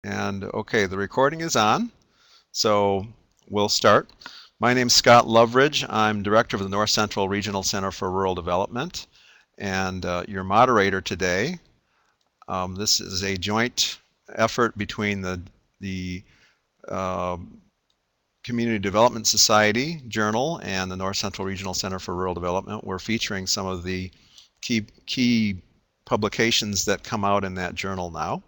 And okay, the recording is on, so we'll start. My name's Scott Loveridge. I'm director of the North Central Regional Center for Rural Development and your moderator today. This is a joint effort between the Community Development Society Journal and the North Central Regional Center for Rural Development. We're featuring some of the key publications that come out in that journal now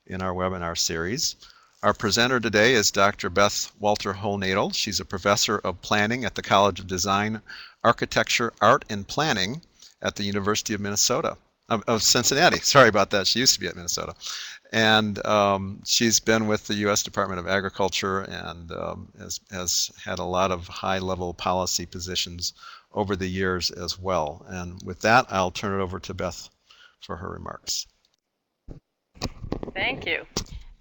in our webinar series. Our presenter today is Dr. Beth Walter-Holnadel. She's a professor of planning at the College of Design, Architecture, Art, and Planning at the University of Minnesota, of Cincinnati. Sorry about that. She used to be at Minnesota. And she's been with the U.S. Department of Agriculture and has had a lot of high-level policy positions over the years as well. And with that, I'll turn it over to Beth for her remarks. Thank you.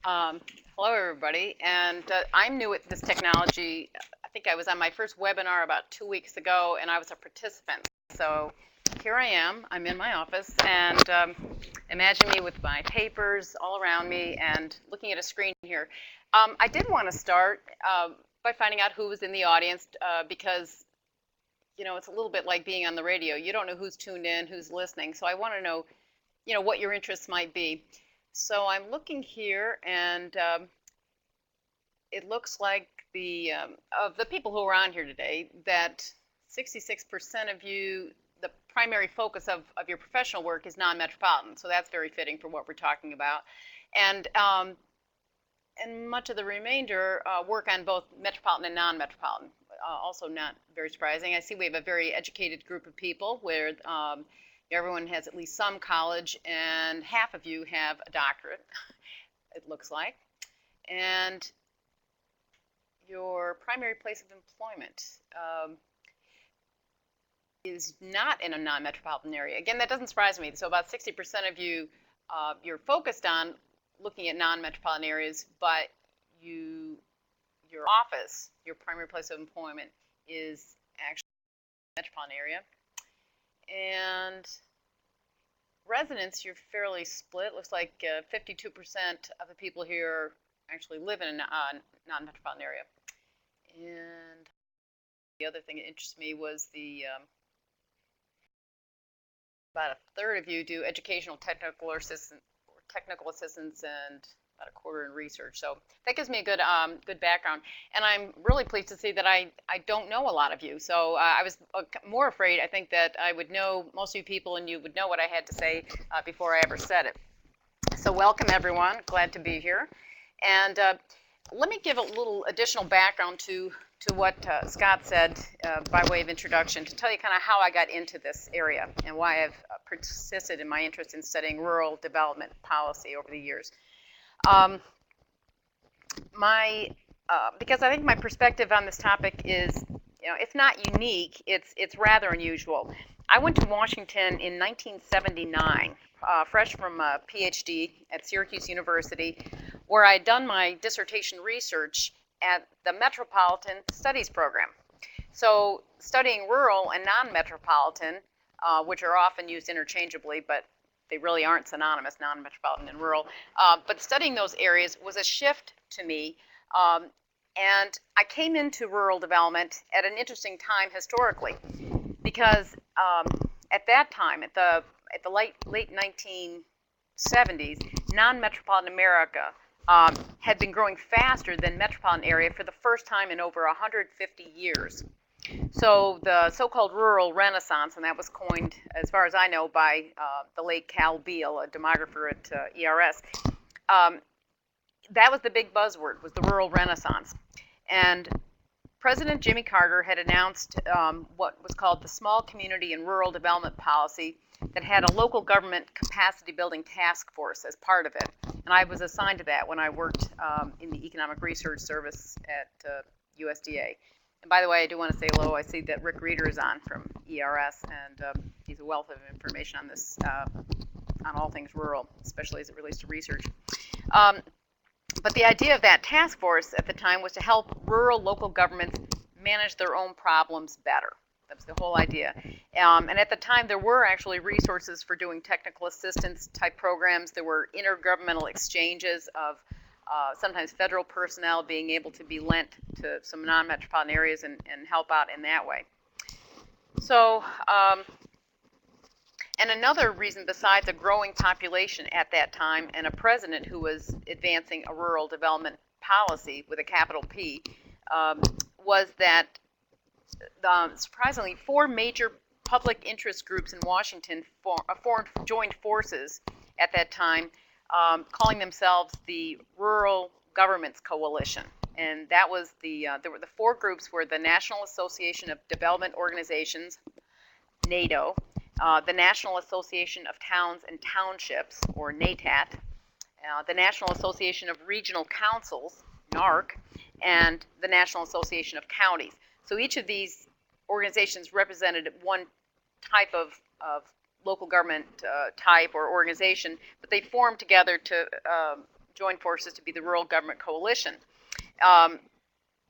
Hello, everybody. And I'm new at this technology. I think I was on my first webinar about 2 weeks ago, and I was a participant. So here I am. I'm in my office, and imagine me with my papers all around me and looking at a screen here. I did want to start by finding out who was in the audience because, you know, it's a little bit like being on the radio. You don't know who's tuned in, who's listening. So I want to know, you know, what your interests might be. So I'm looking here, and it looks like of the people who are on here today, that 66% of you, the primary focus of your professional work is non-metropolitan. So that's very fitting for what we're talking about. And much of the remainder work on both metropolitan and non-metropolitan. Also not very surprising. I see we have a very educated group of people where everyone has at least some college, and half of you have a doctorate, it looks like. And your primary place of employment is not in a non-metropolitan area. Again, that doesn't surprise me. So about 60% of you, you're focused on looking at non-metropolitan areas, but your office, your primary place of employment, is actually a metropolitan area. And residents, you're fairly split. Looks like 52% of the people here actually live in a non-metropolitan area. And the other thing that interests me was about a third of you do educational technical assistance and about a quarter in research. So that gives me a good background. And I'm really pleased to see that I don't know a lot of you. So I was more afraid, I think, that I would know most of you people and you would know what I had to say before I ever said it. So welcome, everyone. Glad to be here. And let me give a little additional background to what Scott said by way of introduction, to tell you kind of how I got into this area and why I've persisted in my interest in studying rural development policy over the years. Because I think my perspective on this topic is, you know, if not unique, it's rather unusual. I went to Washington in 1979, fresh from a PhD at Syracuse University, where I'd done my dissertation research at the Metropolitan Studies program. So studying rural and non-metropolitan, which are often used interchangeably, but they really aren't synonymous, non-metropolitan and rural. But studying those areas was a shift to me. And I came into rural development at an interesting time historically, because at that time, at the late 1970s, non-metropolitan America had been growing faster than metropolitan area for the first time in over 150 years. So the so-called rural renaissance, and that was coined, as far as I know, by the late Cal Beal, a demographer at ERS, that was the big buzzword, was the rural renaissance. And President Jimmy Carter had announced what was called the Small Community and Rural Development Policy, that had a local government capacity building task force as part of it. And I was assigned to that when I worked in the Economic Research Service at USDA. And by the way, I do want to say hello. I see that Rick Reeder is on from ERS, and he's a wealth of information on this, on all things rural, especially as it relates to research. But the idea of that task force at the time was to help rural local governments manage their own problems better. That was the whole idea. And at the time, there were actually resources for doing technical assistance type programs. There were intergovernmental exchanges of sometimes federal personnel being able to be lent to some non-metropolitan areas and help out in that way. So, and another reason besides a growing population at that time and a president who was advancing a rural development policy with a capital P, was that surprisingly 4 major public interest groups in Washington joined forces at that time, calling themselves the Rural Governments Coalition. And that was there were the 4 groups were the National Association of Development Organizations, NATO, the National Association of Towns and Townships, or NATAT, the National Association of Regional Councils, NARC, and the National Association of Counties. So each of these organizations represented one type of local government type or organization, but they formed together to join forces to be the Rural Government Coalition.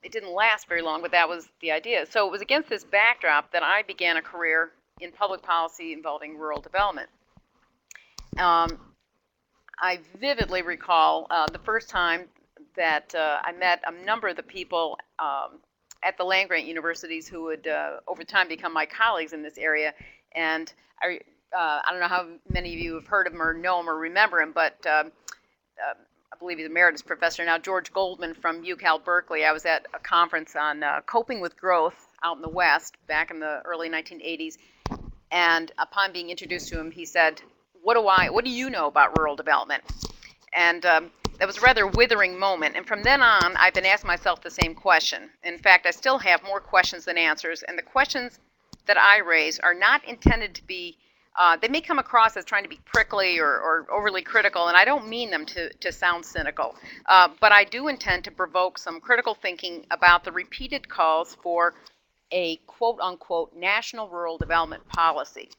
It didn't last very long, but that was the idea. So it was against this backdrop that I began a career in public policy involving rural development. I vividly recall the first time that I met a number of the people at the land-grant universities who would over time become my colleagues in this area. And I don't know how many of you have heard of him or know him or remember him, but I believe he's emeritus professor now, George Goldman from UCal Berkeley. I was at a conference on coping with growth out in the West back in the early 1980s. And upon being introduced to him, he said, what do you know about rural development? And that was a rather withering moment. And from then on, I've been asking myself the same question. In fact, I still have more questions than answers. And the questions that I raise are not intended to be, they may come across as trying to be prickly or overly critical, and I don't mean them to sound cynical. But I do intend to provoke some critical thinking about the repeated calls for a quote-unquote national rural development policy.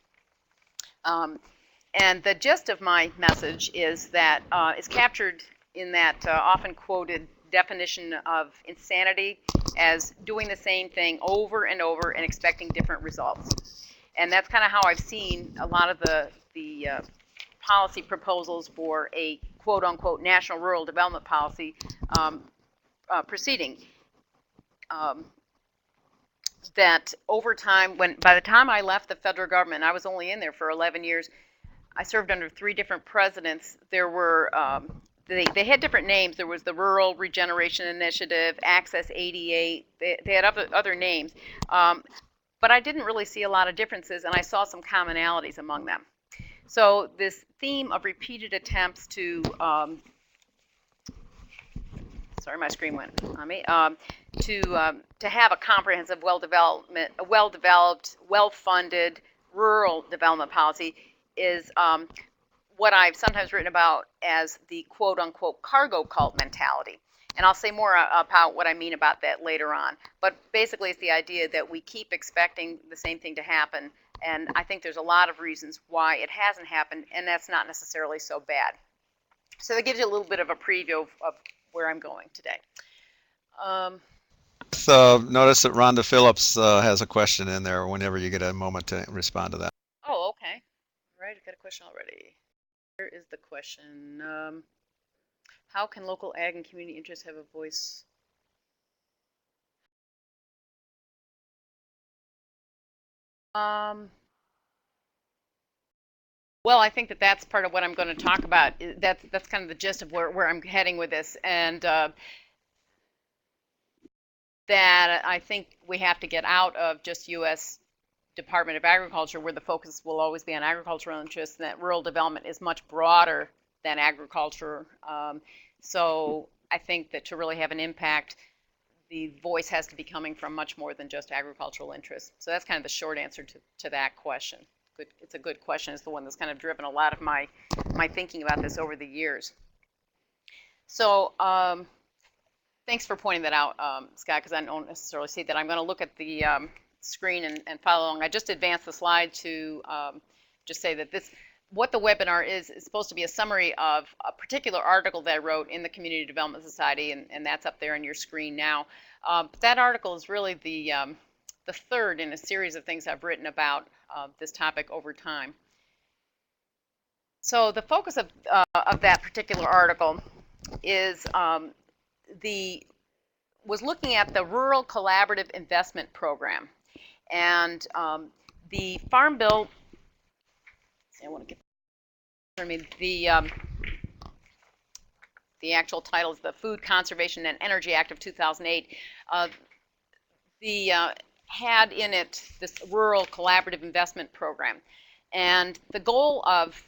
And the gist of my message is that it's captured in that often quoted definition of insanity as doing the same thing over and over and expecting different results. And that's kind of how I've seen a lot of the policy proposals for a quote-unquote national rural development policy proceeding. That over time, by the time I left the federal government, I was only in there for 11 years, I served under 3 different presidents. There were, they had different names. There was the Rural Regeneration Initiative, Access 88, they had other names. But I didn't really see a lot of differences, and I saw some commonalities among them. So this theme of repeated attempts to, sorry, my screen went on me, to have a comprehensive, well-developed, well-funded rural development policy is what I've sometimes written about as the quote-unquote cargo cult mentality. And I'll say more about what I mean about that later on. But basically it's the idea that we keep expecting the same thing to happen, and I think there's a lot of reasons why it hasn't happened, and that's not necessarily so bad. So that gives you a little bit of a preview of where I'm going today. Notice that Rhonda Phillips has a question in there whenever you get a moment to respond to that. Oh, okay. All right, I've got a question already. Here is the question. How can local ag and community interests have a voice? Well, I think that that's part of what I'm going to talk about. That's kind of the gist of where I'm heading with this, and that I think we have to get out of just U.S. Department of Agriculture, where the focus will always be on agricultural interests, and that rural development is much broader than agriculture. So I think that to really have an impact, the voice has to be coming from much more than just agricultural interests. So that's kind of the short answer to that question. It's a good question. It's the one that's kind of driven a lot of my thinking about this over the years. So thanks for pointing that out, Scott, because I don't necessarily see that. I'm going to look at the screen and follow along. I just advanced the slide to just say that what the webinar is supposed to be a summary of a particular article that I wrote in the Community Development Society, and that's up there on your screen now. That article is really the third in a series of things I've written about this topic over time. So the focus of that particular article is was looking at the Rural Collaborative Investment Program, and the Farm Bill. I want to get. I mean the actual title is the Food Conservation and Energy Act of 2008. Had in it this Rural Collaborative Investment Program, and the goal of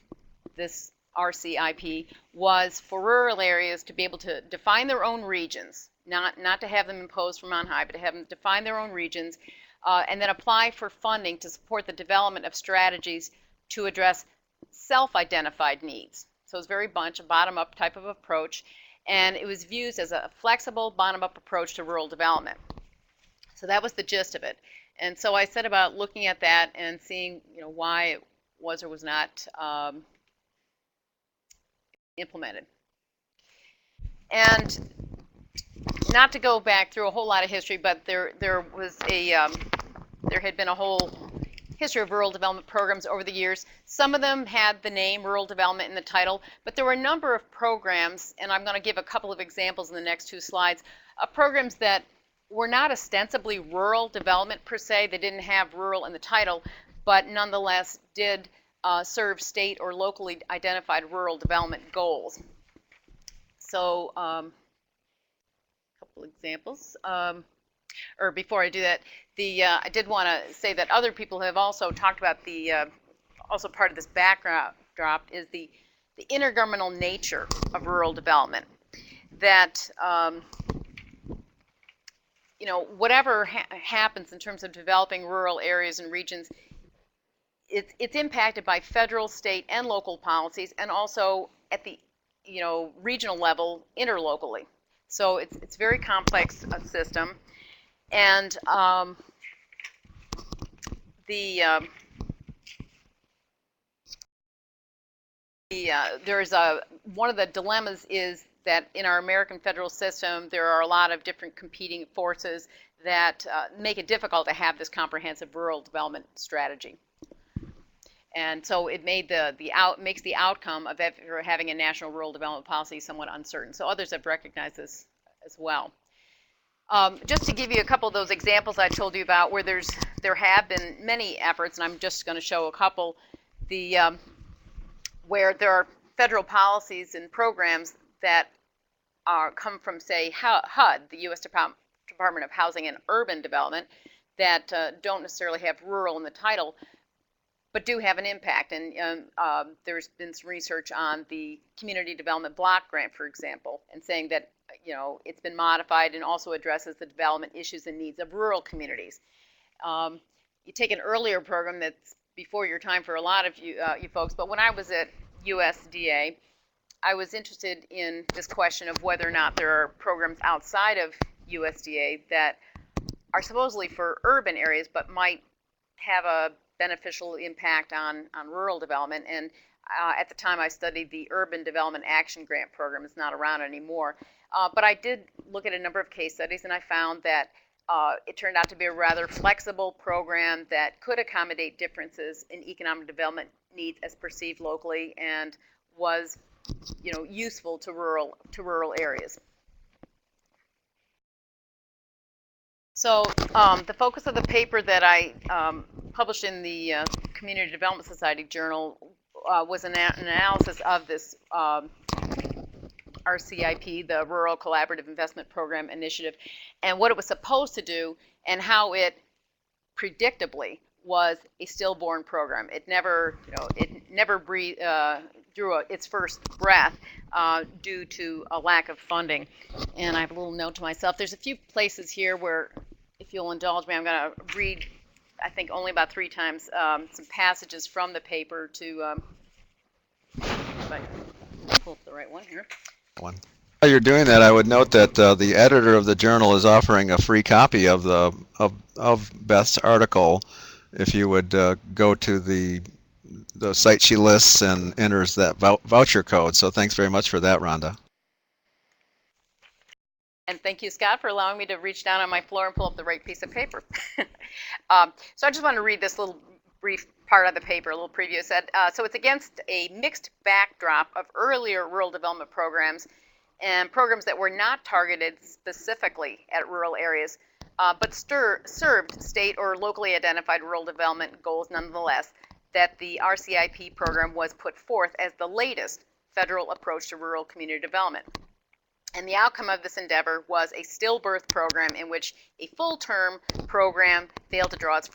this RCIP was for rural areas to be able to define their own regions, not to have them imposed from on high, but to have them define their own regions, and then apply for funding to support the development of strategies to address self-identified needs. So it's very much a bottom-up type of approach, and it was viewed as a flexible bottom-up approach to rural development. So that was the gist of it. And so I set about looking at that and seeing, why it was or was not implemented. And not to go back through a whole lot of history, but there had been a whole history of rural development programs over the years. Some of them had the name rural development in the title, but there were a number of programs, and I'm going to give a couple of examples in the next 2 slides, of programs that were not ostensibly rural development per se. They didn't have rural in the title, but nonetheless did serve state or locally identified rural development goals. So a couple examples. Or before I do that, I did want to say that other people have also talked about also part of this backdrop is the intergovernmental nature of rural development. That whatever happens in terms of developing rural areas and regions, it's impacted by federal, state, and local policies, and also at the regional level, interlocally. So it's very complex system, and there's one of the dilemmas is that in our American federal system, there are a lot of different competing forces that make it difficult to have this comprehensive rural development strategy. And so it made makes the outcome of ever having a national rural development policy somewhat uncertain. So others have recognized this as well. Just to give you a couple of those examples I told you about, where there have been many efforts, and I'm just going to show a couple, where there are federal policies and programs that come from, say, HUD, the U.S. Department of Housing and Urban Development, that don't necessarily have rural in the title, but do have an impact. And there's been some research on the Community Development Block Grant, for example, and saying that it's been modified and also addresses the development issues and needs of rural communities. You take an earlier program that's before your time for a lot of you folks, but when I was at USDA, I was interested in this question of whether or not there are programs outside of USDA that are supposedly for urban areas but might have a beneficial impact on rural development. And at the time I studied the Urban Development Action Grant Program. It's not around anymore. But I did look at a number of case studies, and I found that it turned out to be a rather flexible program that could accommodate differences in economic development needs as perceived locally, and was useful to rural areas. So the focus of the paper that I published in the Community Development Society Journal was an analysis of this RCIP, the Rural Collaborative Investment Program Initiative, and what it was supposed to do, and how it predictably was a stillborn program. It never, drew its first breath due to a lack of funding. And I have a little note to myself. There's a few places here where, if you'll indulge me, I'm going to read, I think only about 3 times, some passages from the paper to, if I pull up the right one here. While you're doing that, I would note that the editor of the journal is offering a free copy of Beth's article if you would go to the site she lists and enters that voucher code. So thanks very much for that, Rhonda. And thank you, Scott, for allowing me to reach down on my floor and pull up the right piece of paper. So I just want to read this little brief part of the paper, a little preview. It said, so it's against a mixed backdrop of earlier rural development programs and programs that were not targeted specifically at rural areas, but served state or locally identified rural development goals nonetheless, that the RCIP program was put forth as the latest federal approach to rural community development. And the outcome of this endeavor was a stillbirth program in which a full-term program failed to draw its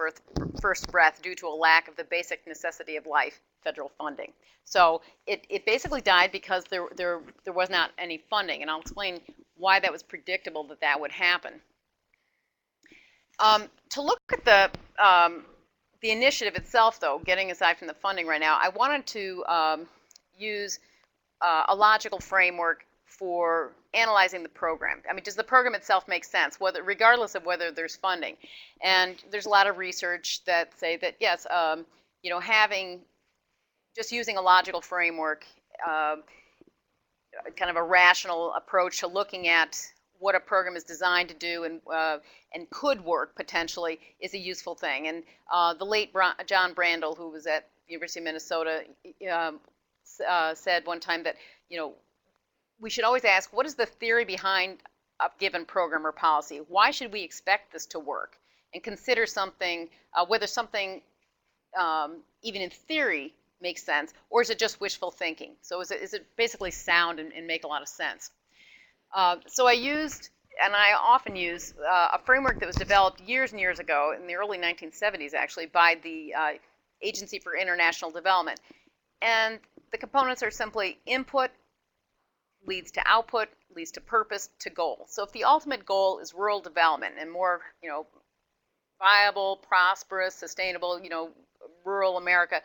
first breath due to a lack of the basic necessity of life, federal funding. So it basically died because there was not any funding, and I'll explain why that was predictable that would happen. To look at the initiative itself, though, getting aside from the funding right now, I wanted to use a logical framework for analyzing the program. I mean, does the program itself make sense, regardless of whether there's funding? And there's a lot of research that say that yes, you know, just using a logical framework, kind of a rational approach to looking at what a program is designed to do and could work potentially is a useful thing. And the late John Brandel, who was at the University of Minnesota, said one time that, you know, we should always ask, what is the theory behind a given program or policy? Why should we expect this to work? And consider something, whether something even in theory makes sense, or is it just wishful thinking? So is it basically sound and make a lot of sense? So I used, and I often use, a framework that was developed years and years ago, in the early 1970s actually, by the Agency for International Development. And the components are simply input leads to output, leads to purpose, to goal. So if the ultimate goal is rural development and more, you know, viable, prosperous, sustainable, you know, rural America,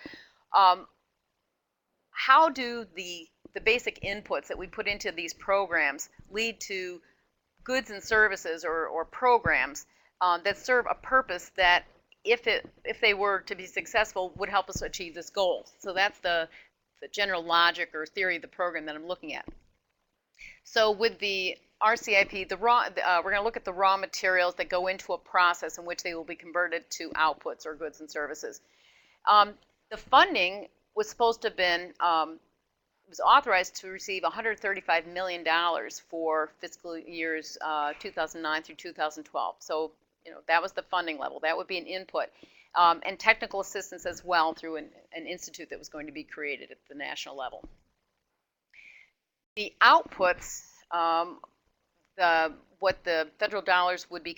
how do the basic inputs that we put into these programs lead to goods and services or programs that serve a purpose that, if they were to be successful, would help us achieve this goal? So that's the general logic or theory of the program that I'm looking at. So with the RCIP, we're going to look at the raw materials that go into a process in which they will be converted to outputs or goods and services. The funding was supposed to have been, was authorized to receive $135 million for fiscal years 2009 through 2012. So, you know, that was the funding level. That would be an input. And technical assistance as well through an institute that was going to be created at the national level. The outputs, what the federal dollars would be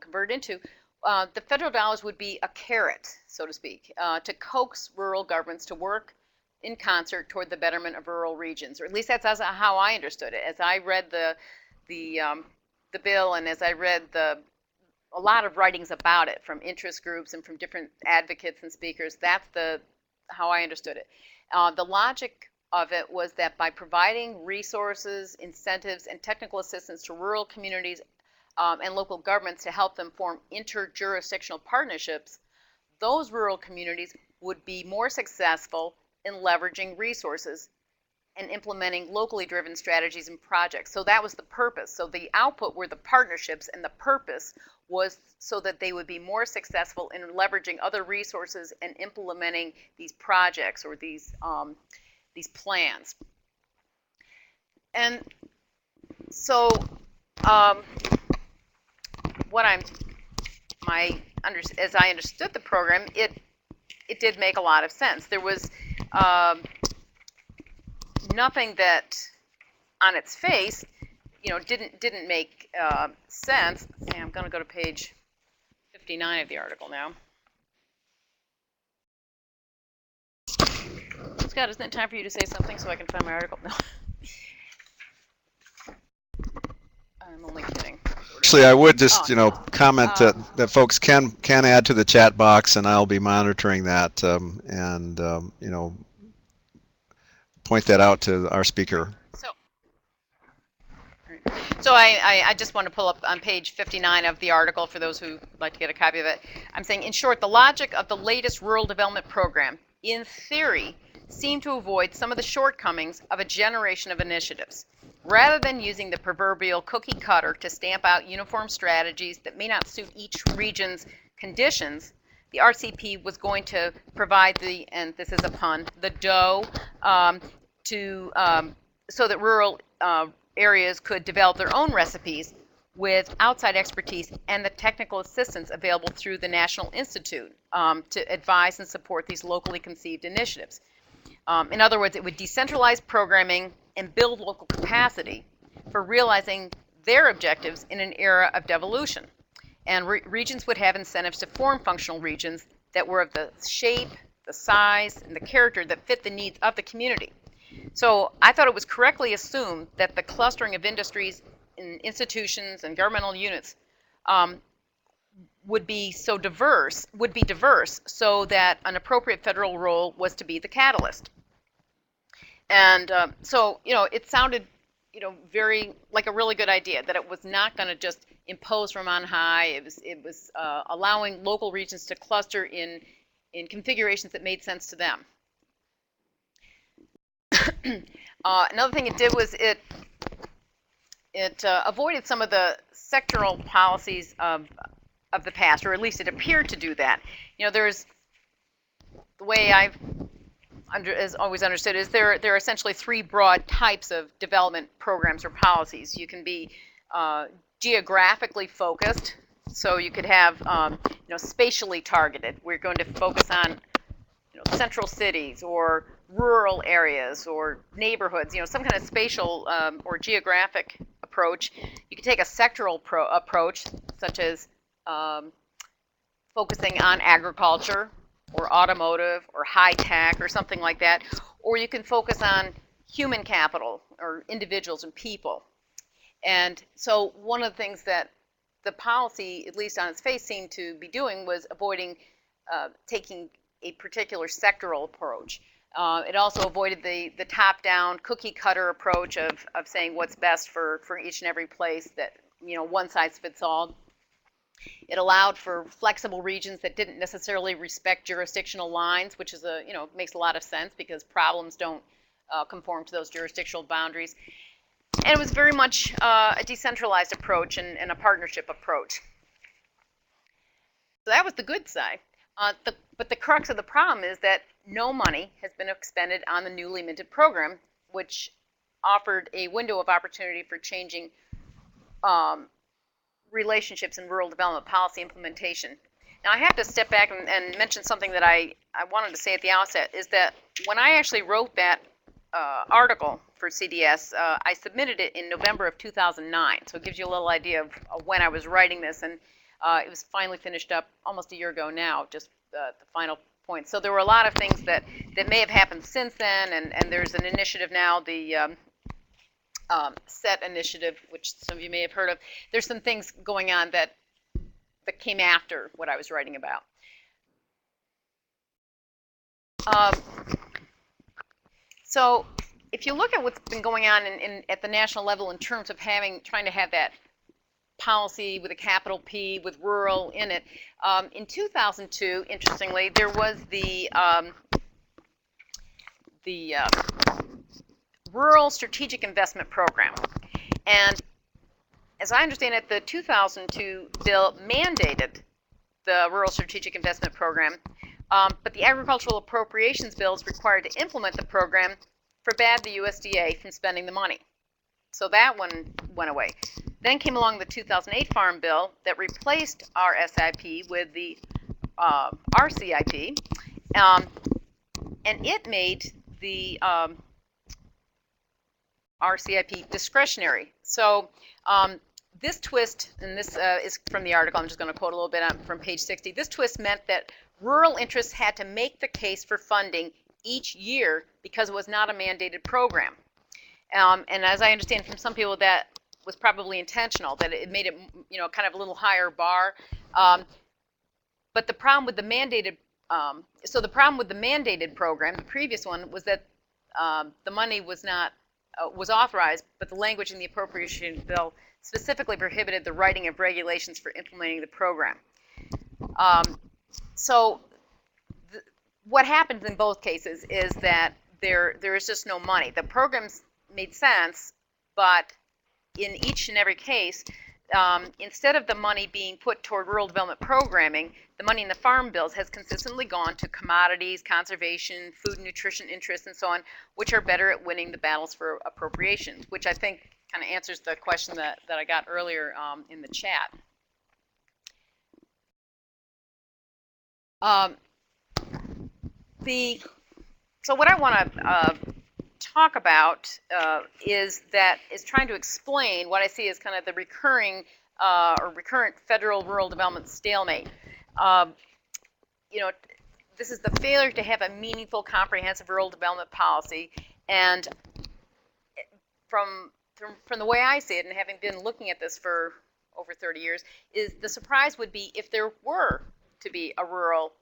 converted into, the federal dollars would be a carrot, so to speak, to coax rural governments to work in concert toward the betterment of rural regions, or at least that's how I understood it. As I read the bill, and as I read a lot of writings about it from interest groups and from different advocates and speakers, that's how I understood it. The logic of it was that by providing resources, incentives, and technical assistance to rural communities and local governments to help them form inter-jurisdictional partnerships, those rural communities would be more successful in leveraging resources and implementing locally driven strategies and projects. So that was the purpose. So the output were the partnerships, and the purpose was so that they would be more successful in leveraging other resources and implementing these projects or these plans. And so as I understood the program, it did make a lot of sense. There was nothing that on its face, you know, didn't make sense. Okay, I'm going to go to page 59 of the article now. Scott, isn't it time for you to say something so I can find my article? No. I'm only kidding. Actually, I would just, you know, comment that folks can add to the chat box, and I'll be monitoring that, and you know, point that out to our speaker. So I just want to pull up on page 59 of the article for those who would like to get a copy of it. I'm saying, in short, the logic of the latest rural development program, in theory, seemed to avoid some of the shortcomings of a generation of initiatives. Rather than using the proverbial cookie cutter to stamp out uniform strategies that may not suit each region's conditions, the RCP was going to provide and this is a pun, the dough so that rural areas could develop their own recipes with outside expertise and the technical assistance available through the National Institute to advise and support these locally conceived initiatives. In other words, it would decentralize programming and build local capacity for realizing their objectives in an era of devolution. And regions would have incentives to form functional regions that were of the shape, the size, and the character that fit the needs of the community. So I thought it was correctly assumed that the clustering of industries and institutions and governmental units would be diverse so that an appropriate federal role was to be the catalyst. And so, it sounded, very like a really good idea, that it was not going to just impose from on high. It was allowing local regions to cluster in configurations that made sense to them. Another thing it did was it avoided some of the sectoral policies of the past, or at least it appeared to do that. There's, the way I've always understood is there are essentially three broad types of development programs or policies. You can be geographically focused, so you could have spatially targeted. We're going to focus on central cities or rural areas or neighborhoods, some kind of spatial or geographic approach. You can take a sectoral approach, such as focusing on agriculture or automotive or high tech or something like that, or you can focus on human capital or individuals and people. And so one of the things that the policy, at least on its face, seemed to be doing was avoiding taking a particular sectoral approach. It also avoided the top-down cookie-cutter approach of saying what's best for each and every place, that one size fits all. It allowed for flexible regions that didn't necessarily respect jurisdictional lines, which is makes a lot of sense because problems don't conform to those jurisdictional boundaries. And it was very much a decentralized approach and a partnership approach. So that was the good side. But the crux of the problem is that no money has been expended on the newly minted program, which offered a window of opportunity for changing relationships in rural development policy implementation. Now I have to step back and mention something that I wanted to say at the outset, is that when I actually wrote that article for CDS, I submitted it in November of 2009, so it gives you a little idea of when I was writing this, and it was finally finished up almost a year ago now, just the final point. So there were a lot of things that may have happened since then, and there's an initiative now, the SET initiative, which some of you may have heard of. There's some things going on that came after what I was writing about. So if you look at what's been going on at the national level in terms of trying to have that policy with a capital P with rural in it, in 2002, interestingly, there was the Rural Strategic Investment Program. And as I understand it, the 2002 bill mandated the Rural Strategic Investment Program, but the Agricultural Appropriations Bills required to implement the program forbade the USDA from spending the money. So that one went away. Then came along the 2008 Farm Bill that replaced our SIP with the RCIP, and it made the RCIP discretionary. So this twist, and this is from the article, I'm just going to quote a little bit from page 60. This twist meant that rural interests had to make the case for funding each year because it was not a mandated program. And as I understand from some people, that was probably intentional, that it made it, kind of a little higher bar. But the problem with the mandated, the problem with the mandated program, the previous one, was that the money was not was authorized, but the language in the appropriation bill specifically prohibited the writing of regulations for implementing the program. What happens in both cases is that there is just no money. The programs made sense, but in each and every case, instead of the money being put toward rural development programming, the money in the farm bills has consistently gone to commodities, conservation, food and nutrition interests, and so on, which are better at winning the battles for appropriations, which I think kind of answers the question that I got earlier in the chat. So what I want to talk about is trying to explain what I see as kind of the recurrent federal rural development stalemate. You know, this is the failure to have a meaningful, comprehensive rural development policy, and from the way I see it, and having been looking at this for over 30 years, is the surprise would be if there were to be a rural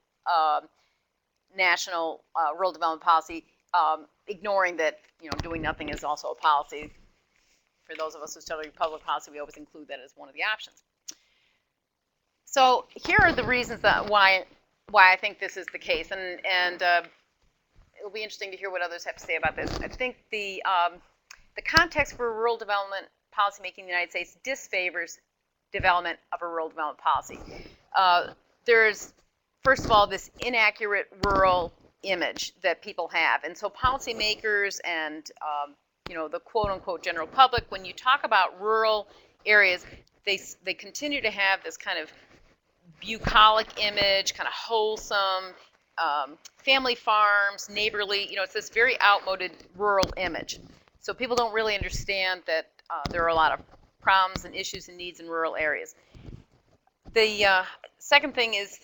national rural development policy, ignoring that doing nothing is also a policy. For those of us who study public policy, we always include that as one of the options. So here are the reasons that why I think this is the case, and it'll be interesting to hear what others have to say about this. I think the context for rural development policymaking in the United States disfavors development of a rural development policy. There's, first of all, this inaccurate rural image that people have, and so policymakers and the quote-unquote general public, when you talk about rural areas, they continue to have this kind of bucolic image, kind of wholesome, family farms, neighborly. It's this very outmoded rural image. So people don't really understand that there are a lot of problems and issues and needs in rural areas. The second thing is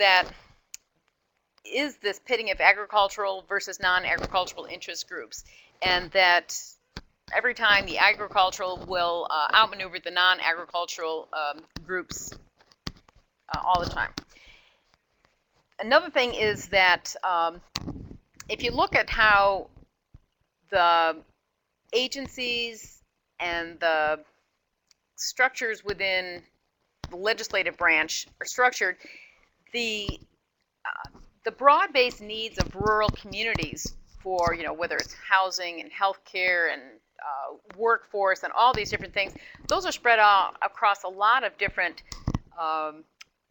this pitting of agricultural versus non-agricultural interest groups, and that every time the agricultural will outmaneuver the non-agricultural groups all the time. Another thing is that if you look at how the agencies and the structures within the legislative branch are structured, the broad-based needs of rural communities for, whether it's housing and healthcare and workforce and all these different things, those are spread out across a lot of different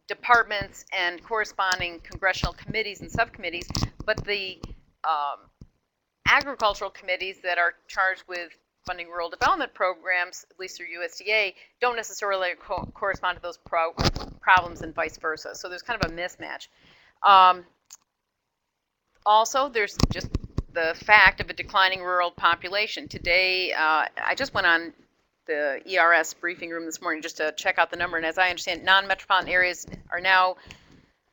departments and corresponding congressional committees and subcommittees, but the agricultural committees that are charged with funding rural development programs, at least through USDA, don't necessarily correspond to those problems and vice versa. So there's kind of a mismatch. Also, there's just the fact of a declining rural population. Today, I just went on the ERS briefing room this morning just to check out the number, and as I understand, non-metropolitan areas are now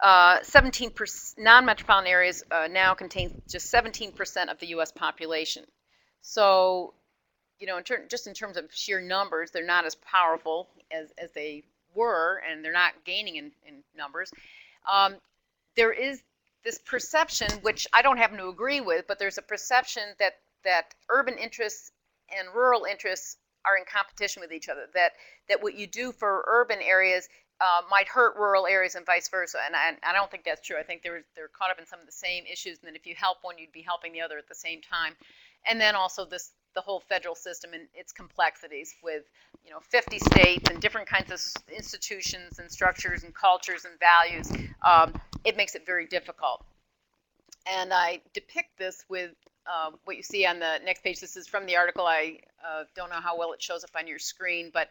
17%. Non-metropolitan areas now contain just 17% of the U.S. population. So, just in terms of sheer numbers, they're not as powerful as they were, and they're not gaining in numbers. There is this perception, which I don't happen to agree with, but there's a perception that urban interests and rural interests are in competition with each other, that what you do for urban areas might hurt rural areas and vice versa, and I don't think that's true. I think they're caught up in some of the same issues, and that if you help one, you'd be helping the other at the same time. And then also the whole federal system and its complexities with 50 states and different kinds of institutions and structures and cultures and values. It makes it very difficult. And I depict this with what you see on the next page. This is from the article. I don't know how well it shows up on your screen, but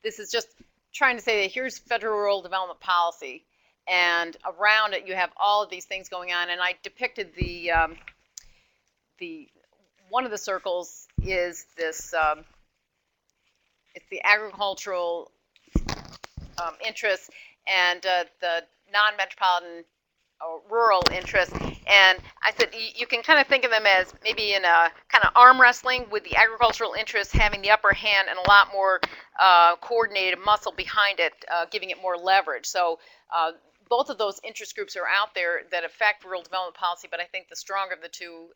this is just trying to say that here's federal rural development policy, and around it you have all of these things going on. And I depicted the one of the circles is this. It's the agricultural interests and the non-metropolitan rural interests. And I said you can kind of think of them as maybe in a kind of arm wrestling, with the agricultural interests having the upper hand and a lot more coordinated muscle behind it, giving it more leverage. So both of those interest groups are out there that affect rural development policy, but I think the stronger of the two,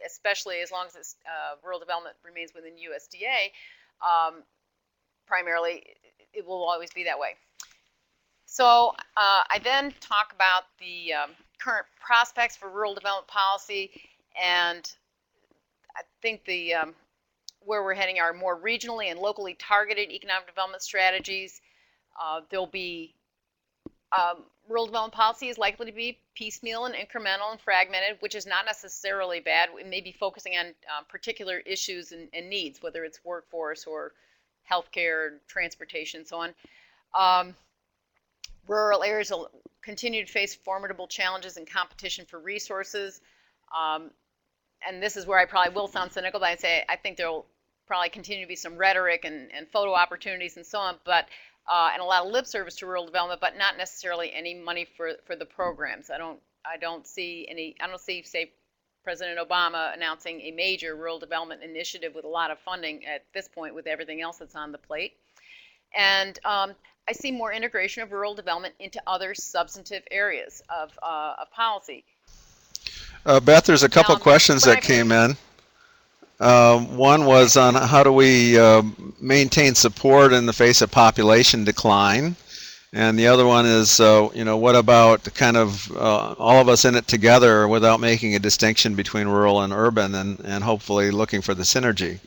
especially as long as this, rural development remains within USDA, primarily, it will always be that way. So I then talk about the current prospects for rural development policy, and I think the where we're heading are more regionally and locally targeted economic development strategies. There'll be rural development policy is likely to be piecemeal and incremental and fragmented, which is not necessarily bad. It may be focusing on particular issues and needs, whether it's workforce or healthcare, transportation, and so on. Rural areas will continue to face formidable challenges and competition for resources. And this is where I probably will sound cynical, but I say I think there will probably continue to be some rhetoric and photo opportunities and so on, but and a lot of lip service to rural development, but not necessarily any money for the programs. I don't see any. I don't see, say, President Obama announcing a major rural development initiative with a lot of funding at this point, with everything else that's on the plate. And I see more integration of rural development into other substantive areas of policy. Beth, there's a couple questions that came in. One was on how do we maintain support in the face of population decline, and the other one is, what about kind of all of us in it together without making a distinction between rural and urban, and hopefully looking for the synergy.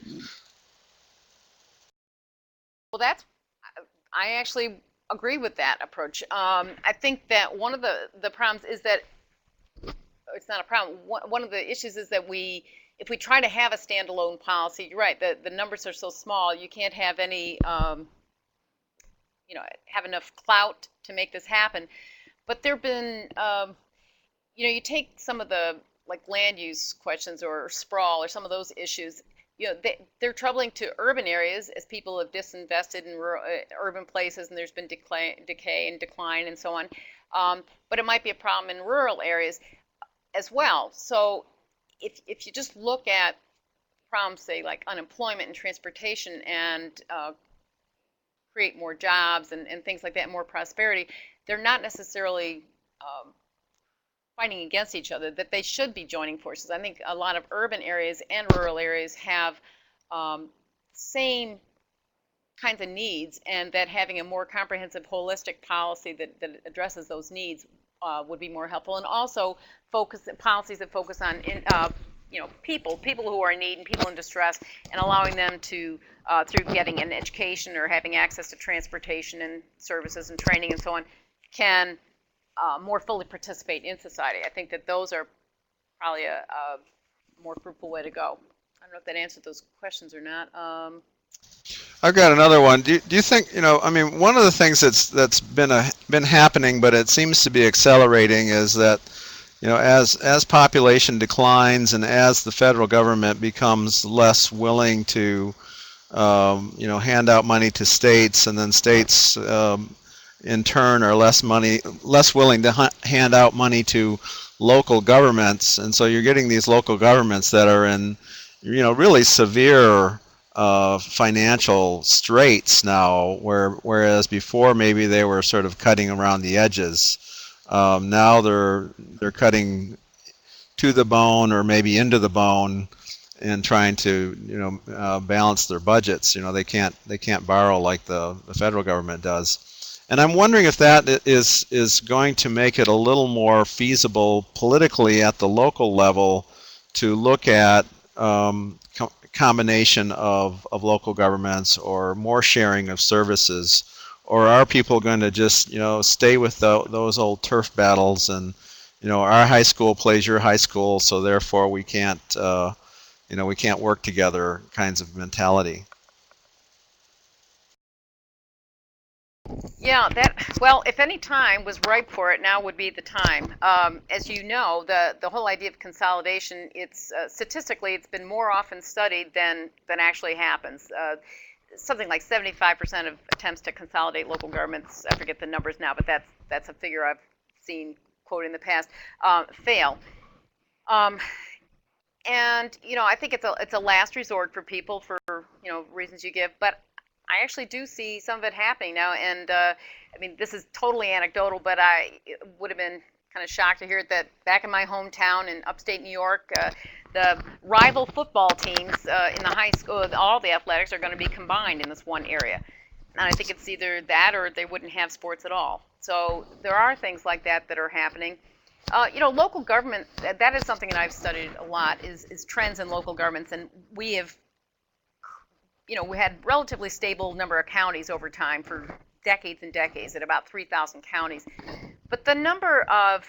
Well, I actually agree with that approach. I think that one of the problems is that it's not a problem. One of the issues is that if we try to have a standalone policy, you're right, the numbers are so small, you can't have any, have enough clout to make this happen. But there have been, you take some of the land use questions or sprawl or some of those issues. They're troubling to urban areas as people have disinvested in urban places, and there's been decay and decline and so on. But it might be a problem in rural areas as well. So if you just look at problems, say, like unemployment and transportation, and create more jobs and things like that, more prosperity, they're not necessarily fighting against each other, that they should be joining forces. I think a lot of urban areas and rural areas have same kinds of needs, and that having a more comprehensive, holistic policy that addresses those needs would be more helpful. And also policies that focus on people who are in need and people in distress, and allowing them to, through getting an education or having access to transportation and services and training and so on, can more fully participate in society. I think that those are probably a more fruitful way to go. I don't know if that answered those questions or not. I've got another one. Do you think, one of the things that's been happening, but it seems to be accelerating, is that, as population declines and as the federal government becomes less willing to, hand out money to states, and then states in turn are less willing to hand out money to local governments, and so you're getting these local governments that are in, really severe financial straits now, whereas before maybe they were sort of cutting around the edges. Now they're cutting to the bone, or maybe into the bone, and trying to balance their budgets. They can't borrow like the federal government does. And I'm wondering if that is going to make it a little more feasible politically at the local level to look at combination of local governments, or more sharing of services, or are people going to just stay with those old turf battles, and our high school plays your high school, so therefore we can't work together kinds of mentality? Yeah, well, if any time was ripe for it, now would be the time. As you know, the whole idea of consolidation, it's statistically, it's been more often studied than actually happens. Something like 75% of attempts to consolidate local governments, I forget the numbers now, but that's a figure I've seen quoted in the past, fail. And I think it's a last resort for people for reasons you give, but I actually do see some of it happening now, and this is totally anecdotal, but I would have been kind of shocked to hear that back in my hometown in upstate New York, the rival football teams in the high school, all the athletics are going to be combined in this one area. And I think it's either that or they wouldn't have sports at all. So there are things like that are happening. Local government, that is something that I've studied a lot, is trends in local governments, and we have we had relatively stable number of counties over time for decades and decades, at about 3,000 counties. But the number of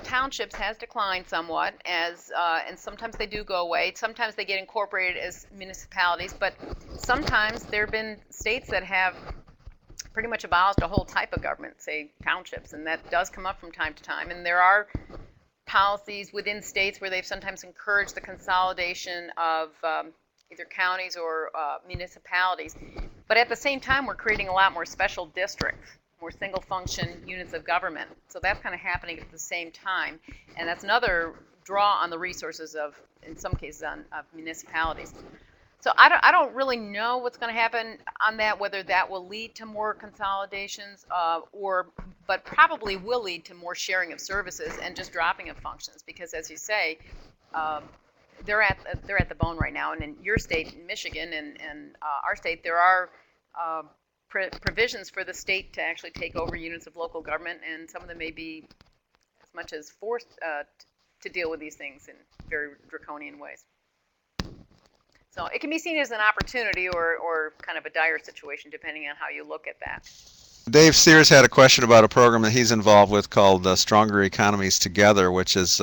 townships has declined somewhat as, and sometimes they do go away. Sometimes they get incorporated as municipalities, but sometimes there have been states that have pretty much abolished a whole type of government, say townships, and that does come up from time to time. And there are policies within states where they've sometimes encouraged the consolidation of either counties or municipalities. But at the same time, we're creating a lot more special districts, more single function units of government. So that's kind of happening at the same time. And that's another draw on the resources of, in some cases, of municipalities. So I don't really know what's going to happen on that, whether that will lead to more consolidations but probably will lead to more sharing of services and just dropping of functions, because as you say, they're at the bone right now. And in your state, in Michigan, and our state, there are provisions for the state to actually take over units of local government, and some of them may be as much as forced to deal with these things in very draconian ways. So it can be seen as an opportunity or kind of a dire situation, depending on how you look at that. Dave Sears had a question about a program that he's involved with called Stronger Economies Together, which is,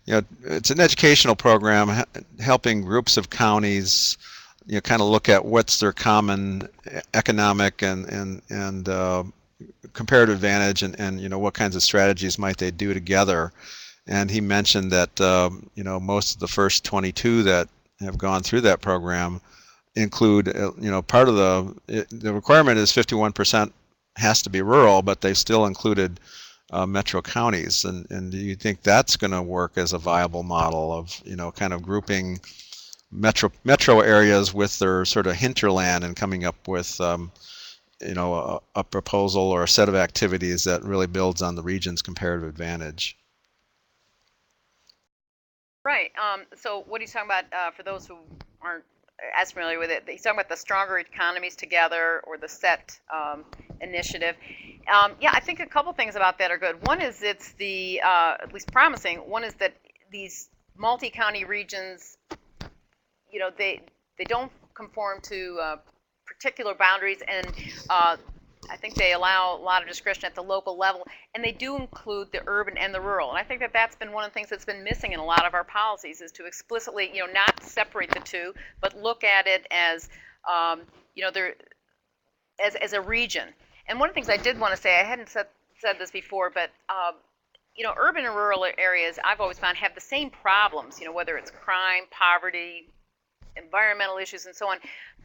it's an educational program helping groups of counties, kind of look at what's their common economic and comparative advantage, and what kinds of strategies might they do together. And he mentioned that most of the first 22 that have gone through that program include, part of the requirement is 51% has to be rural, but they've still included metro counties. And do you think that's going to work as a viable model of, kind of grouping metro areas with their sort of hinterland and coming up with, a proposal or a set of activities that really builds on the region's comparative advantage? Right. So what he's talking about, for those who aren't as familiar with it, he's talking about the Stronger Economies Together, or the SET initiative. Yeah, I think a couple things about that are good. One is it's the, at least promising, one is that these multi-county regions, they don't conform to particular boundaries, and I think they allow a lot of discretion at the local level, and they do include the urban and the rural. And I think that that's been one of the things that's been missing in a lot of our policies, is to explicitly, not separate the two, but look at it as, they're as a region. And one of the things I did want to say, I hadn't said this before, but urban and rural areas, I've always found, have the same problems, whether it's crime, poverty, environmental issues, and so on,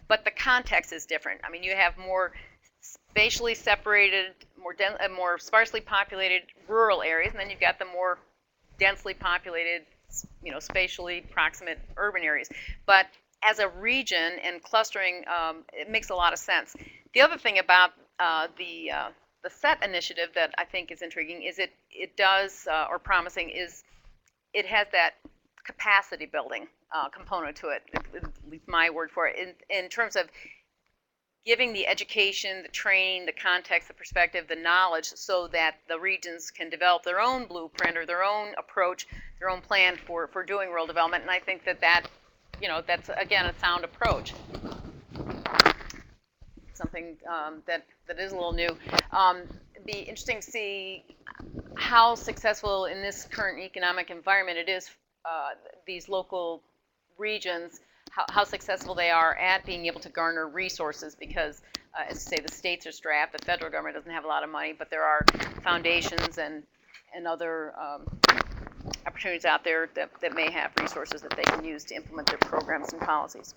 but the context is different. I mean, you have more spatially separated, more sparsely populated rural areas, and then you've got the more densely populated, spatially proximate urban areas. But as a region and clustering, it makes a lot of sense. The other thing about the SET initiative that I think is intriguing is it does, or promising, is it has that capacity building component to it, at least my word for it, in terms of giving the education, the training, the context, the perspective, the knowledge, so that the regions can develop their own blueprint or their own approach, their own plan for doing rural development. And I think that that's, again, a sound approach. Something that is a little new. It'd be interesting to see how successful in this current economic environment it is, these local regions, how successful they are at being able to garner resources, because, as I say, the states are strapped, the federal government doesn't have a lot of money, but there are foundations and other opportunities out there that may have resources that they can use to implement their programs and policies.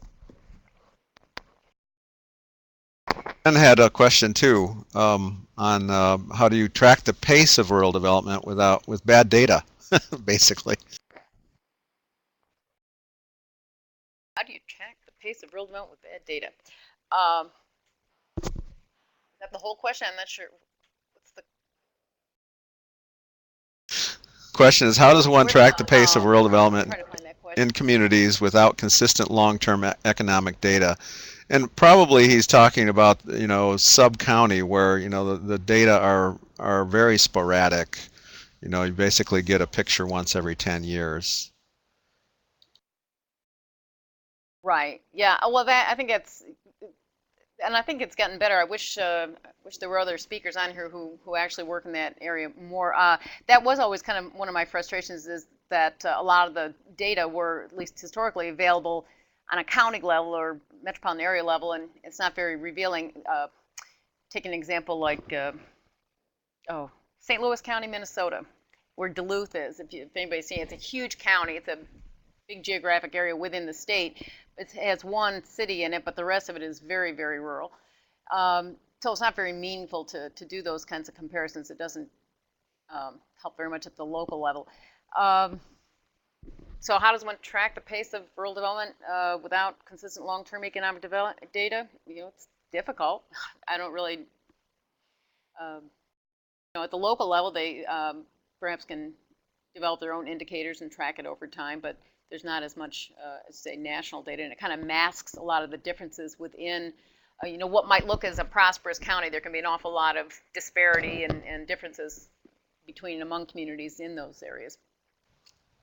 Ben had a question too, on how do you track the pace of rural development with bad data, basically. How do you track the pace of rural development with bad data? Is that the whole question? I'm not sure. What's the question? Is how does one track the pace of rural development in communities without consistent long-term economic data? And probably he's talking about, sub-county, where, the data are very sporadic. You basically get a picture once every 10 years. Right. Yeah. Well, I think and I think it's gotten better. I wish there were other speakers on here who actually work in that area more. That was always kind of one of my frustrations, is that a lot of the data were, at least historically, available on a county level or metropolitan area level, and it's not very revealing. Take an example like St. Louis County, Minnesota, where Duluth is. If anybody's seen it, it's a huge county. It's a big geographic area within the state. It has one city in it, but the rest of it is very, very rural. So it's not very meaningful to do those kinds of comparisons. It doesn't help very much at the local level. So how does one track the pace of rural development without consistent long-term economic development data? It's difficult. I don't really, at the local level, they perhaps can develop their own indicators and track it over time, but there's not as much, say, national data, and it kind of masks a lot of the differences within, what might look as a prosperous county. There can be an awful lot of disparity and differences between and among communities in those areas.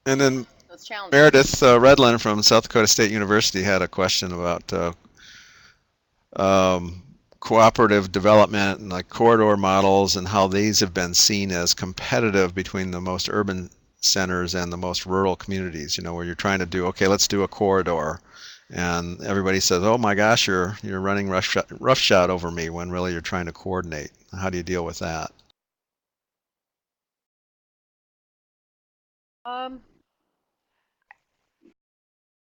And then So it's challenging. Meredith Redland from South Dakota State University had a question about cooperative development and like corridor models and how these have been seen as competitive between the most urban centers and the most rural communities, where you're trying to do, okay, let's do a corridor. And everybody says, oh my gosh, you're running roughshod over me, when really you're trying to coordinate. How do you deal with that?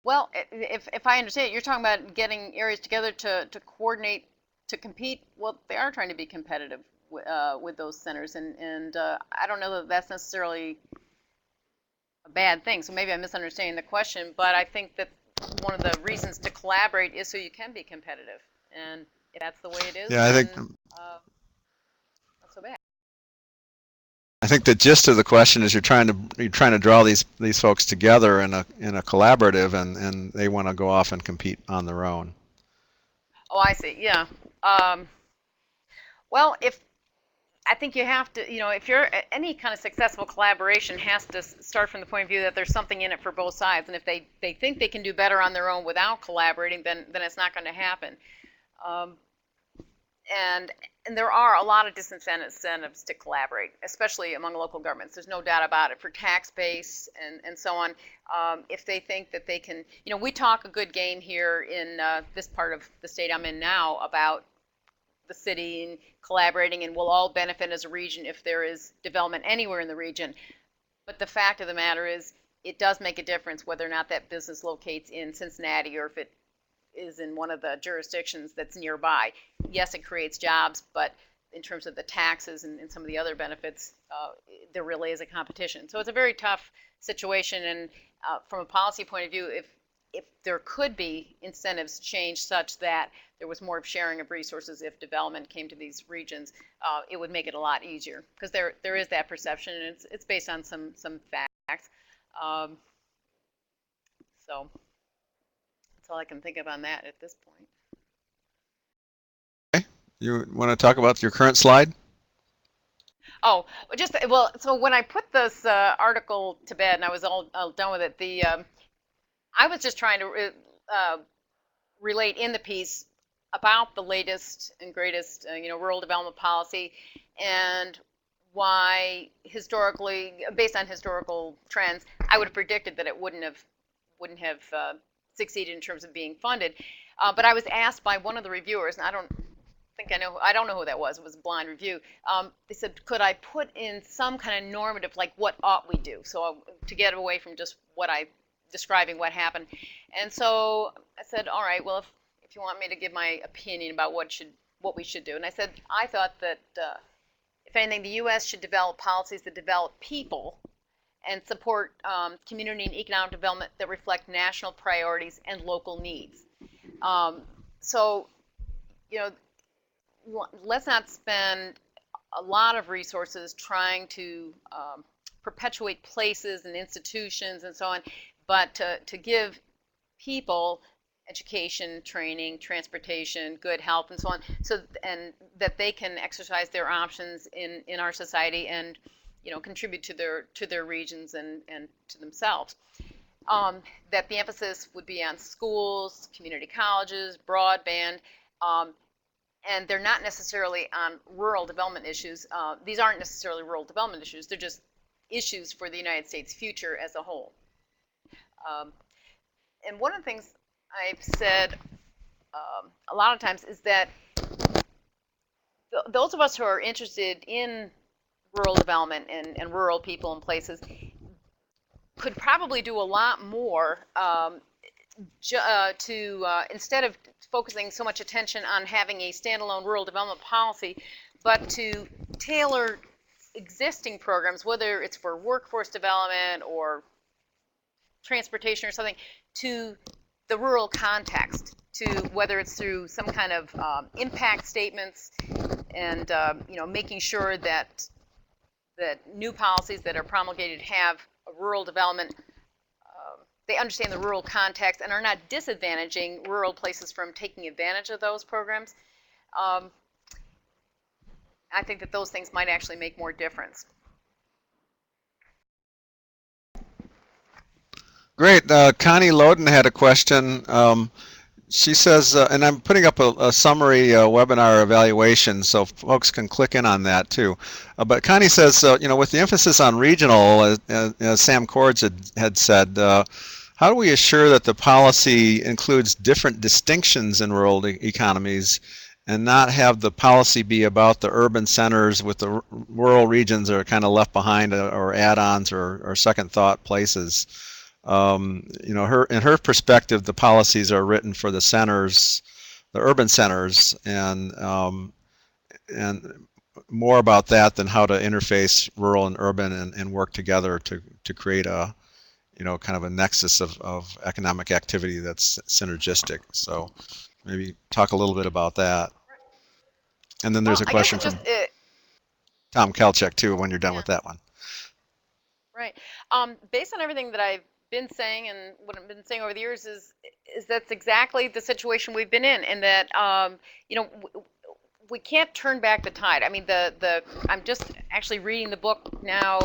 Well, if I understand it, you're talking about getting areas together to coordinate, to compete. Well, they are trying to be competitive with those centers, and I don't know that that's necessarily a bad thing. So maybe I'm misunderstanding the question, but I think that one of the reasons to collaborate is so you can be competitive, and if that's the way it is, Yeah, then not so bad. I think the gist of the question is you're trying to draw these folks together in a collaborative, and they want to go off and compete on their own. Oh, I see. Yeah. Well, I think you have to, if you're any kind of successful collaboration has to start from the point of view that there's something in it for both sides, and if they think they can do better on their own without collaborating, then it's not going to happen. And there are a lot of disincentives to collaborate, especially among local governments. There's no doubt about it, for tax base and so on. If they think that they can, we talk a good game here in this part of the state I'm in now about the city and collaborating, and we'll all benefit as a region if there is development anywhere in the region. But the fact of the matter is, it does make a difference whether or not that business locates in Cincinnati or if it is in one of the jurisdictions that's nearby. Yes, it creates jobs, but in terms of the taxes and some of the other benefits, there really is a competition. So it's a very tough situation, and from a policy point of view, if there could be incentives changed such that there was more sharing of resources if development came to these regions, it would make it a lot easier, because there is that perception, and it's based on some facts. So that's all I can think of on that at this point. Okay. You want to talk about your current slide? Oh, so when I put this article to bed and I was all done with it, I was just trying to relate in the piece about the latest and greatest, rural development policy, and why historically, based on historical trends, I would have predicted that it wouldn't have succeeded in terms of being funded. But I was asked by one of the reviewers, and I don't know who that was. It was a blind review. They said, could I put in some kind of normative, like what ought we do? So to get away from just describing what happened. And so I said, all right, well, if you want me to give my opinion about what we should do. And I said, I thought that if anything, the U.S. should develop policies that develop people and support community and economic development that reflect national priorities and local needs. So, let's not spend a lot of resources trying to perpetuate places and institutions and so on, but to give people education, training, transportation, good health, and so on, and that they can exercise their options in our society and contribute to their regions and to themselves. That the emphasis would be on schools, community colleges, broadband, and they're not necessarily on rural development issues. These aren't necessarily rural development issues. They're just issues for the United States future as a whole. And one of the things I've said a lot of times is that those of us who are interested in rural development and rural people and places could probably do a lot more instead of focusing so much attention on having a standalone rural development policy, but to tailor existing programs, whether it's for workforce development or transportation or something, to the rural context, to whether it's through some kind of impact statements and making sure that new policies that are promulgated have a rural development, they understand the rural context and are not disadvantaging rural places from taking advantage of those programs. I think that those things might actually make more difference. Great. Connie Loden had a question. She says, and I'm putting up a summary webinar evaluation so folks can click in on that too. But Connie says, with the emphasis on regional, as Sam Cords had said, how do we assure that the policy includes different distinctions in rural economies and not have the policy be about the urban centers with the rural regions that are kind of left behind or add-ons or second thought places? In her perspective, the policies are written for the centers, the urban centers, and more about that than how to interface rural and urban and work together to create a kind of a nexus of economic activity that's synergistic. So maybe talk a little bit about that. And then there's a question from Tom Kelchek too when you're done with that one. Right. Based on everything that I've been saying and what I've been saying over the years is that's exactly the situation we've been in, and that we can't turn back the tide. I mean, I'm just actually reading the book now,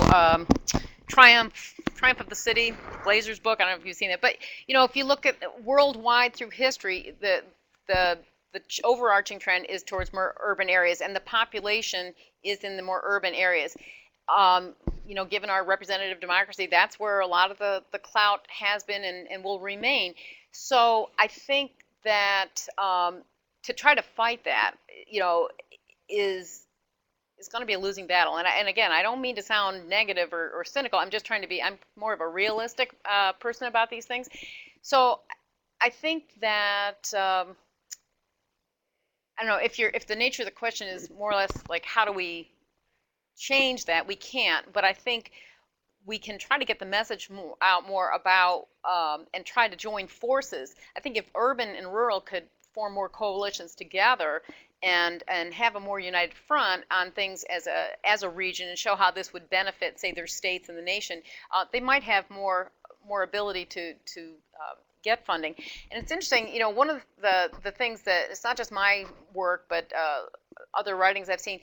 Triumph of the City, Glazer's book. I don't know if you've seen it, but if you look at worldwide through history, the overarching trend is towards more urban areas, and the population is in the more urban areas. Given our representative democracy, that's where a lot of the clout has been and will remain. So I think that to try to fight that, is going to be a losing battle. And again, I don't mean to sound negative or cynical. I'm just trying to be. I'm more of a realistic person about these things. So I think that I don't know if the nature of the question is more or less like how do we change that, we can't, but I think we can try to get the message out more about and try to join forces. I think if urban and rural could form more coalitions together and have a more united front on things as a region and show how this would benefit, say, their states and the nation, they might have more ability to get funding. And it's interesting, one of the things that, it's not just my work, but other writings I've seen,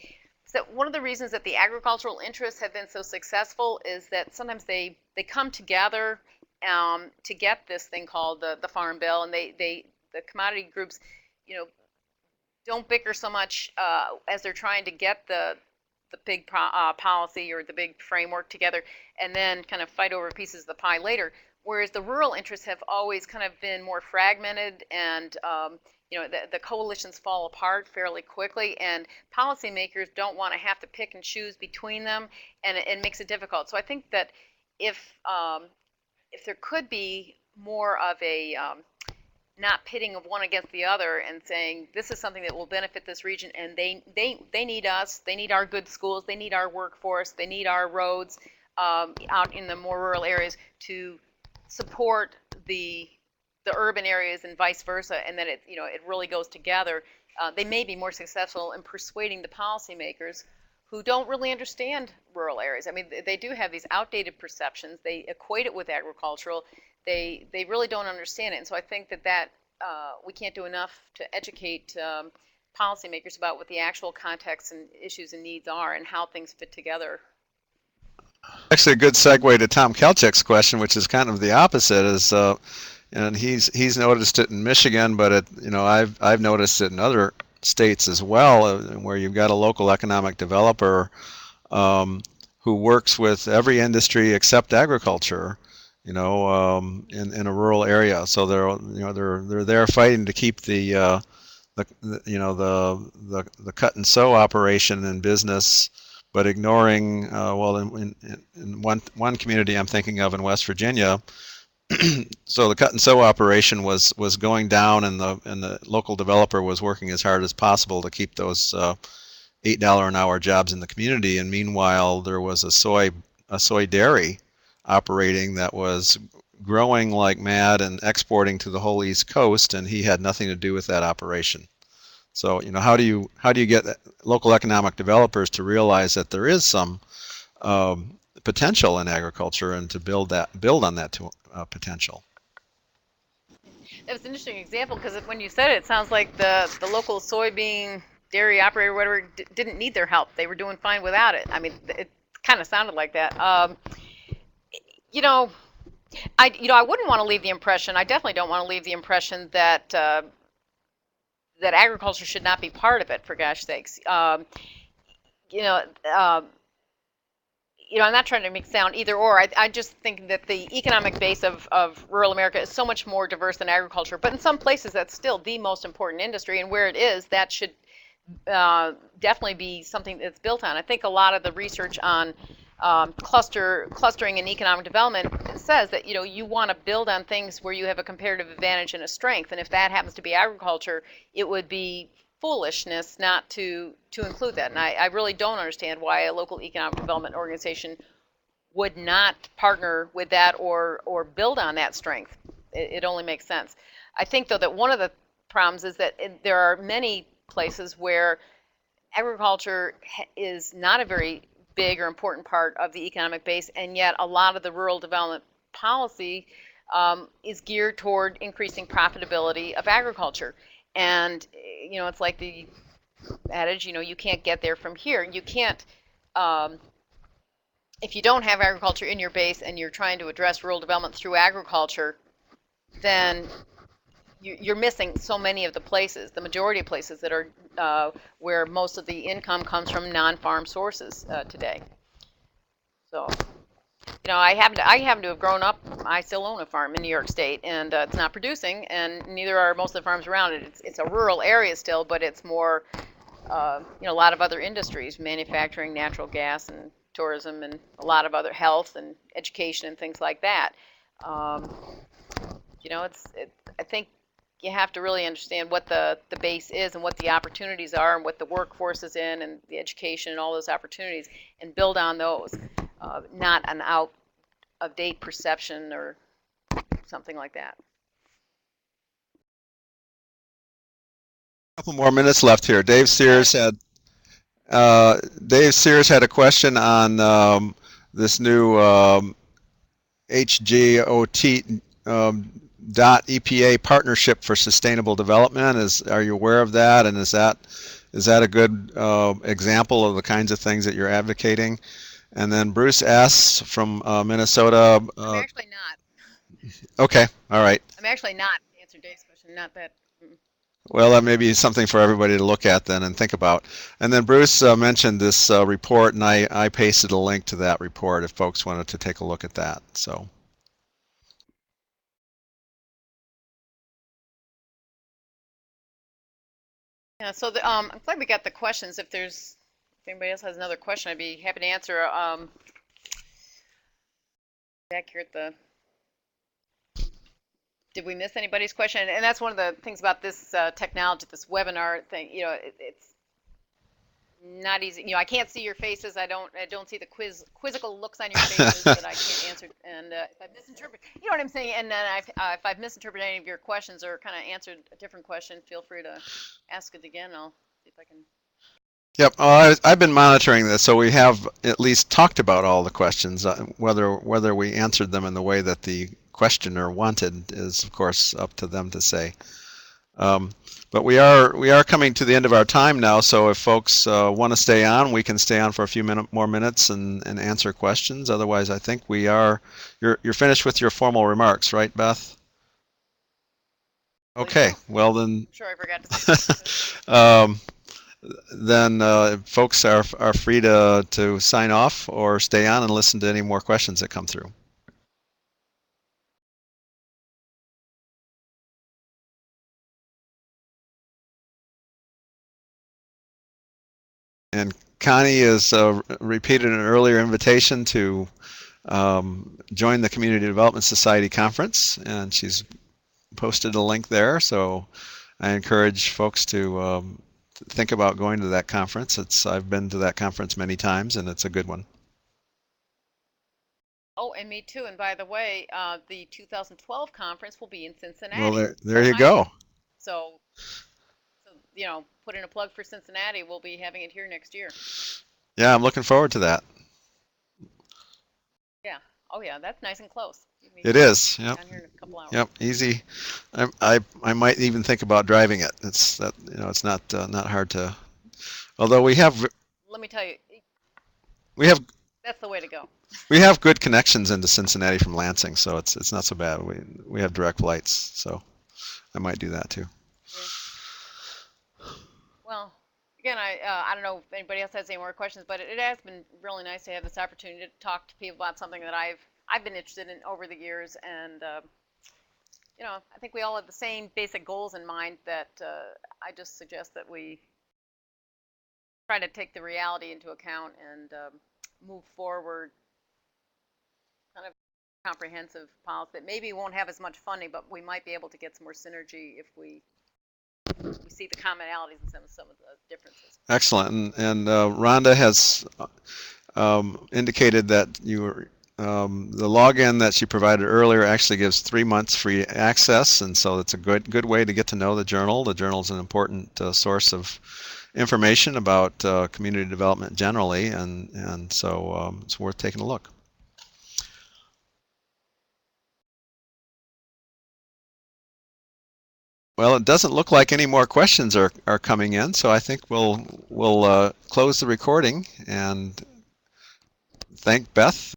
that one of the reasons that the agricultural interests have been so successful is that sometimes they come together to get this thing called the Farm Bill, and the commodity groups, don't bicker so much as they're trying to get the big policy or the big framework together, and then kind of fight over pieces of the pie later. Whereas the rural interests have always kind of been more fragmented, and the coalitions fall apart fairly quickly, and policymakers don't want to have to pick and choose between them, and it makes it difficult. So I think that if there could be more of a not pitting of one against the other and saying this is something that will benefit this region, and they need us, they need our good schools, they need our workforce, they need our roads out in the more rural areas to support the urban areas and vice versa, and that it really goes together, they may be more successful in persuading the policymakers who don't really understand rural areas. I mean, they do have these outdated perceptions. They equate it with agricultural. They really don't understand it, and so I think that we can't do enough to educate policymakers about what the actual context and issues and needs are and how things fit together. Actually, a good segue to Tom Kelchek's question, which is kind of the opposite. And he's noticed it in Michigan, but I've noticed it in other states as well, where you've got a local economic developer who works with every industry except agriculture, in a rural area. So they're there fighting to keep the cut and sew operation in business, but ignoring in one community I'm thinking of in West Virginia. So the cut and sew operation was going down, and the local developer was working as hard as possible to keep those $8 an hour jobs in the community. And meanwhile, there was a soy dairy operating that was growing like mad and exporting to the whole East Coast, and he had nothing to do with that operation. So, how do you get local economic developers to realize that there is some potential in agriculture, and to build on that potential? That was an interesting example, because when you said it, it sounds like the local soybean dairy operator, whatever, didn't need their help. They were doing fine without it. I mean, it kind of sounded like that. I wouldn't want to leave the impression. I definitely don't want to leave the impression that that agriculture should not be part of it. For gosh sakes, I'm not trying to make it sound either or. I just think that the economic base of rural America is so much more diverse than agriculture. But in some places, that's still the most important industry, and where it is, that should definitely be something that's built on. I think a lot of the research on clustering and economic development says that you want to build on things where you have a comparative advantage and a strength, and if that happens to be agriculture, it would be foolishness not to include that. And I really don't understand why a local economic development organization would not partner with that or build on that strength. It only makes sense. I think, though, that one of the problems is that there are many places where agriculture is not a very big or important part of the economic base, and yet a lot of the rural development policy is geared toward increasing profitability of agriculture. And it's like the adage, you can't get there from here. You can't, if you don't have agriculture in your base and you're trying to address rural development through agriculture, then you're missing so many of the places, the majority of places that are where most of the income comes from non-farm sources today. So, I happen to have grown up. I still own a farm in New York State, and it's not producing, and neither are most of the farms around it. It's a rural area still, but it's more, a lot of other industries, manufacturing, natural gas, and tourism, and a lot of other health and education and things like that. I think you have to really understand what the base is and what the opportunities are and what the workforce is in and the education and all those opportunities, and build on those, not an out-of-date perception or something like that. A couple more minutes left here. Dave Sears had a question on this new HGOT .EPA partnership for sustainable development. Are you aware of that? And is that a good example of the kinds of things that you're advocating? And then Bruce S. from Minnesota. I'm actually not. Okay, all right. I'm actually not to answer Dave's question. Not that. Well, that may be something for everybody to look at then and think about. And then Bruce mentioned this report, and I pasted a link to that report if folks wanted to take a look at that. So. Yeah, so I'm glad we got the questions. If anybody else has another question, I'd be happy to answer. Back here at the, did we miss anybody's question? And that's one of the things about this technology, this webinar thing. It's not easy. I can't see your faces. I don't see the quizzical looks on your faces that I can't answer. And if I misinterpret, you know what I'm saying. And then if I've misinterpreted any of your questions or kind of answered a different question, feel free to ask it again. I'll see if I can. Yep, I've been monitoring this, so we have at least talked about all the questions. Whether we answered them in the way that the questioner wanted is, of course, up to them to say. But we are coming to the end of our time now, so if folks want to stay on, we can stay on for a few more minutes and answer questions. Otherwise, I think you're finished with your formal remarks, right, Beth? Okay, so. well then, I'm sure I forgot to say something. um, folks are free to sign off or stay on and listen to any more questions that come through. And Connie has repeated an earlier invitation to join the Community Development Society conference, and she's posted a link there. So I encourage folks to think about going to that conference. I've been to that conference many times, and it's a good one. Oh, and me too. And by the way, the 2012 conference will be in Cincinnati. Well, there you Ohio. go. So, put in a plug for Cincinnati. We'll be having it here next year. Yeah, I'm looking forward to that. Yeah. Oh, yeah. That's nice and close. It is. Yep. Down here in a couple hours. Yep. Easy. I might even think about driving it. It's that it's not hard to. Although Let me tell you, we have that's the way to go. we have good connections into Cincinnati from Lansing, so it's not so bad. We have direct flights, so I might do that too. Yeah. Well, again, I don't know if anybody else has any more questions, but it has been really nice to have this opportunity to talk to people about something that I've been interested in over the years, and I think we all have the same basic goals in mind. That I just suggest that we try to take the reality into account and move forward kind of comprehensive policy that maybe won't have as much funding, but we might be able to get some more synergy if we see the commonalities and some of the differences. Excellent. And Rhonda has indicated that the login that she provided earlier actually gives 3 months free access, and so it's a good way to get to know the journal. The journal is an important source of information about community development generally, and so it's worth taking a look. Well, it doesn't look like any more questions are coming in, so I think we'll close the recording and thank Beth